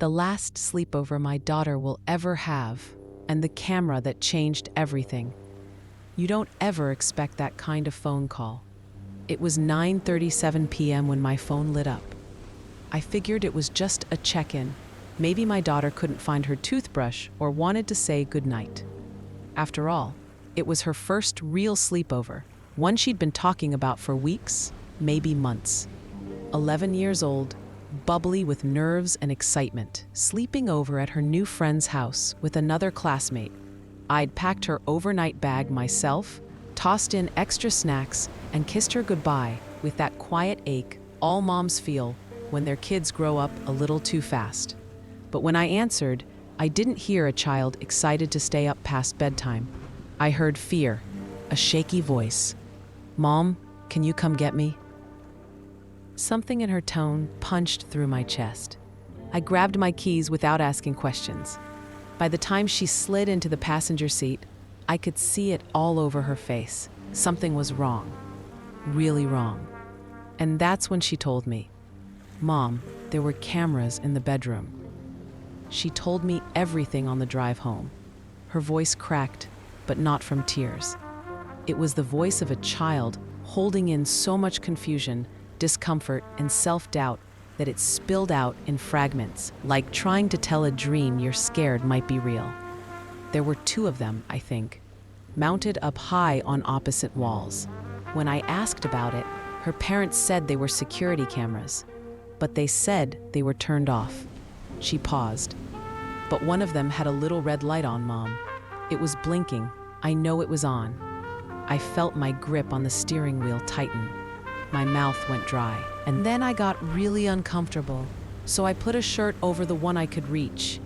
The last sleepover my daughter will ever have, and the camera that changed everything. You don't ever expect that kind of phone call. It was 9:37 p.m. when my phone lit up. I figured it was just a check-in. Maybe my daughter couldn't find her toothbrush or wanted to say goodnight. After all, it was her first real sleepover, one she'd been talking about for weeks, maybe months. 11 years old, bubbly with nerves and excitement, sleeping over at her new friend's house with another classmate. I'd packed her overnight bag myself, tossed in extra snacks, and kissed her goodbye with that quiet ache all moms feel when their kids grow up a little too fast. But when I answered, I didn't hear a child excited to stay up past bedtime. I heard fear, a shaky voice. "Mom, can you come get me?" Something in her tone punched through my chest. I grabbed my keys without asking questions. By the time she slid into the passenger seat, I could see it all over her face. Something was wrong. Really wrong. And that's when she told me, "Mom, there were cameras in the bedroom." She told me everything on the drive home. Her voice cracked, but not from tears. It was the voice of a child holding in so much confusion, discomfort, and self-doubt that it spilled out in fragments, like trying to tell a dream you're scared might be real. There were two of them, I think, mounted up high on opposite walls. When I asked about it, her parents said they were security cameras, but they said they were turned off. She paused. "But one of them had a little red light on, Mom. It was blinking. I know it was on." I felt my grip on the steering wheel tighten. My mouth went dry, and then I got really uncomfortable, so I put a shirt over the one I could reach.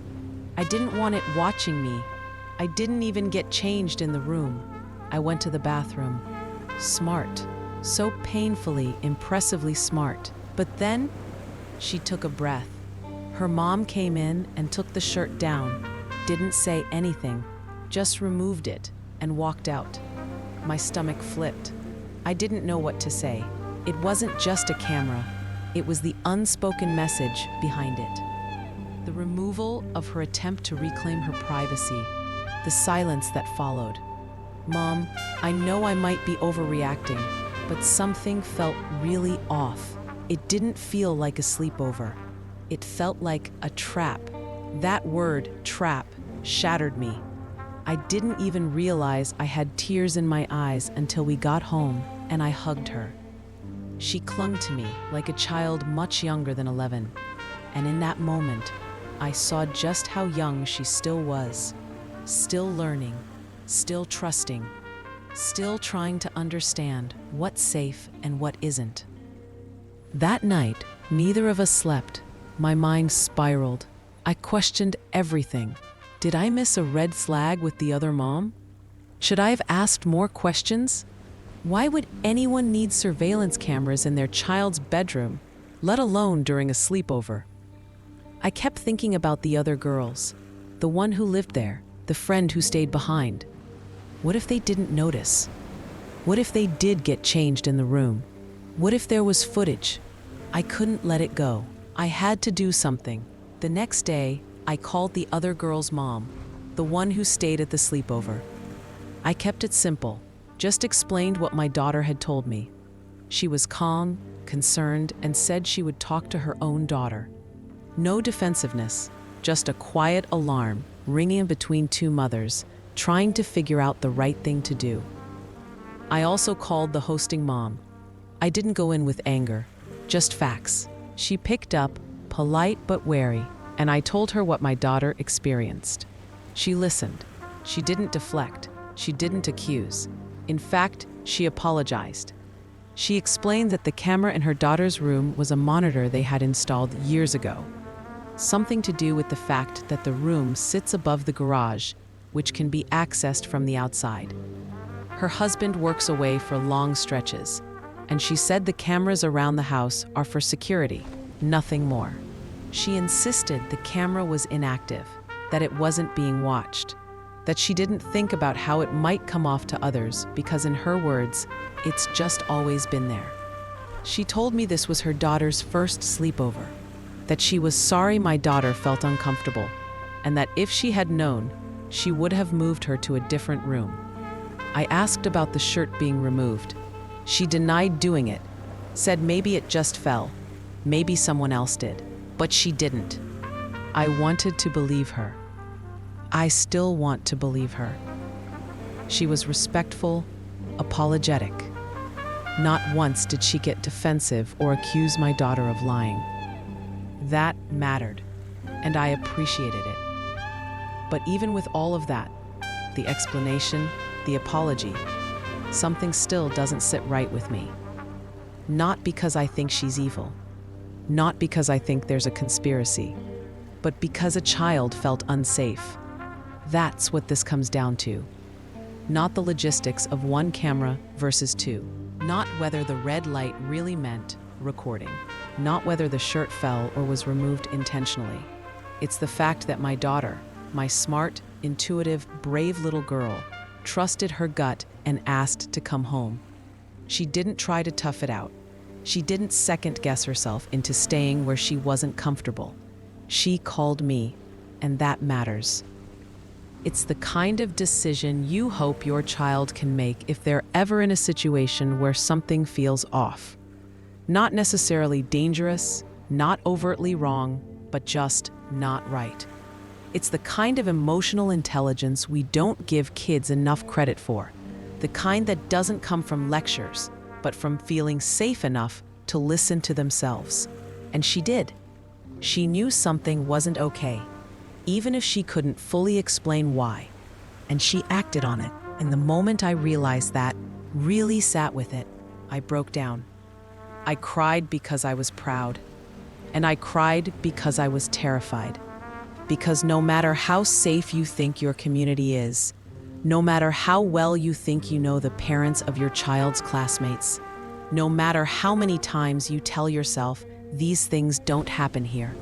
I didn't want it watching me. I didn't even get changed in the room. I went to the bathroom. Smart. So painfully, impressively smart. But then, she took a breath. Her mom came in and took the shirt down, didn't say anything, just removed it and walked out. My stomach flipped. I didn't know what to say. It wasn't just a camera. It was the unspoken message behind it. The removal of her attempt to reclaim her privacy. The silence that followed. "Mom, I know I might be overreacting, but something felt really off. It didn't feel like a sleepover. It felt like a trap." That word, trap, shattered me. I didn't even realize I had tears in my eyes until we got home and I hugged her. She clung to me like a child much younger than 11, and in that moment, I saw just how young she still was, still learning, still trusting, still trying to understand what's safe and what isn't. That night, neither of us slept. My mind spiraled. I questioned everything. Did I miss a red flag with the other mom? Should I have asked more questions? Why would anyone need surveillance cameras in their child's bedroom, let alone during a sleepover? I kept thinking about the other girls, the one who lived there, the friend who stayed behind. What if they didn't notice? What if they did get changed in the room? What if there was footage? I couldn't let it go. I had to do something. The next day, I called the other girl's mom, the one who stayed at the sleepover. I kept it simple, just explained what my daughter had told me. She was calm, concerned, and said she would talk to her own daughter. No defensiveness, just a quiet alarm ringing between two mothers, trying to figure out the right thing to do. I also called the hosting mom. I didn't go in with anger, just facts. She picked up, polite but wary, and I told her what my daughter experienced. She listened. She didn't deflect. She didn't accuse. In fact, she apologized. She explained that the camera in her daughter's room was a monitor they had installed years ago. Something to do with the fact that the room sits above the garage, which can be accessed from the outside. Her husband works away for long stretches, and she said the cameras around the house are for security, nothing more. She insisted the camera was inactive, that it wasn't being watched, that she didn't think about how it might come off to others because, in her words, it's just always been there. She told me this was her daughter's first sleepover. that she was sorry my daughter felt uncomfortable, and that if she had known, she would have moved her to a different room. I asked about the shirt being removed. She denied doing it, said maybe it just fell, maybe someone else did, but she didn't. I wanted to believe her. I still want to believe her. She was respectful, apologetic. Not once did she get defensive or accuse my daughter of lying. That mattered, and I appreciated it. But even with all of that, the explanation, the apology, something still doesn't sit right with me. Not because I think she's evil, not because I think there's a conspiracy, but because a child felt unsafe. That's what this comes down to. Not the logistics of one camera versus two. Not whether the red light really meant recording. Not whether the shirt fell or was removed intentionally. It's the fact that my daughter, my smart, intuitive, brave little girl, trusted her gut and asked to come home. She didn't try to tough it out. She didn't second-guess herself into staying where she wasn't comfortable. She called me, and that matters. It's the kind of decision you hope your child can make if they're ever in a situation where something feels off. Not necessarily dangerous, not overtly wrong, but just not right. It's the kind of emotional intelligence we don't give kids enough credit for. The kind that doesn't come from lectures, but from feeling safe enough to listen to themselves. And she did. She knew something wasn't okay, even if she couldn't fully explain why. And she acted on it. And the moment I realized that, really sat with it, I broke down. I cried because I was proud. And I cried because I was terrified. Because no matter how safe you think your community is, no matter how well you think you know the parents of your child's classmates, no matter how many times you tell yourself these things don't happen here,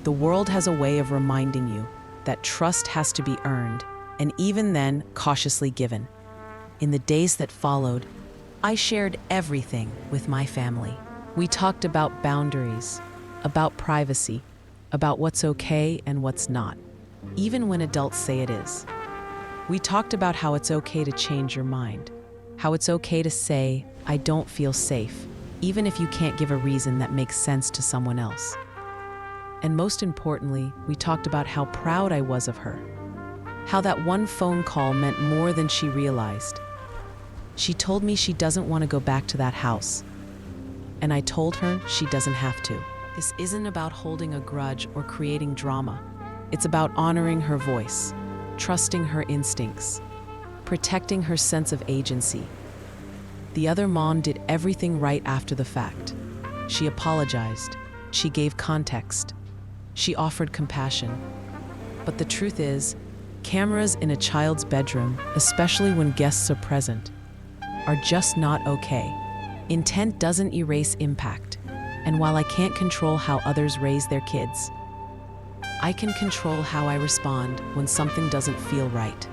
the world has a way of reminding you that trust has to be earned, and even then, cautiously given. In the days that followed, I shared everything with my family. We talked about boundaries, about privacy, about what's okay and what's not, even when adults say it is. We talked about how it's okay to change your mind, how it's okay to say, I don't feel safe, even if you can't give a reason that makes sense to someone else. And most importantly, we talked about how proud I was of her, how that one phone call meant more than she realized. She told me she doesn't want to go back to that house, and I told her she doesn't have to. This isn't about holding a grudge or creating drama. It's about honoring her voice, trusting her instincts, protecting her sense of agency. The other mom did everything right after the fact. She apologized. She gave context. She offered compassion. But the truth is, cameras in a child's bedroom, especially when guests are present, are just not okay. Intent doesn't erase impact. And while I can't control how others raise their kids, I can control how I respond when something doesn't feel right.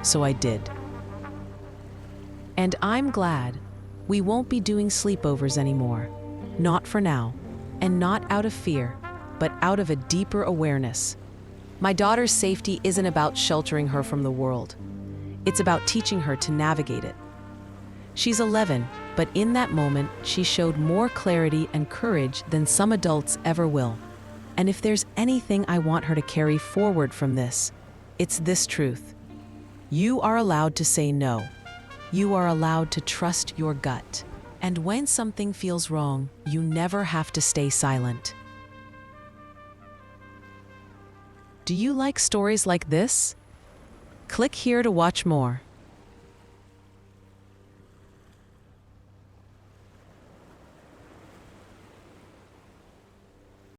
So I did. And I'm glad we won't be doing sleepovers anymore. Not for now. And not out of fear, but out of a deeper awareness. My daughter's safety isn't about sheltering her from the world. It's about teaching her to navigate it. She's 11, but in that moment, she showed more clarity and courage than some adults ever will. And if there's anything I want her to carry forward from this, it's this truth. You are allowed to say no. You are allowed to trust your gut. And when something feels wrong, you never have to stay silent. Do you like stories like this? Click here to watch more.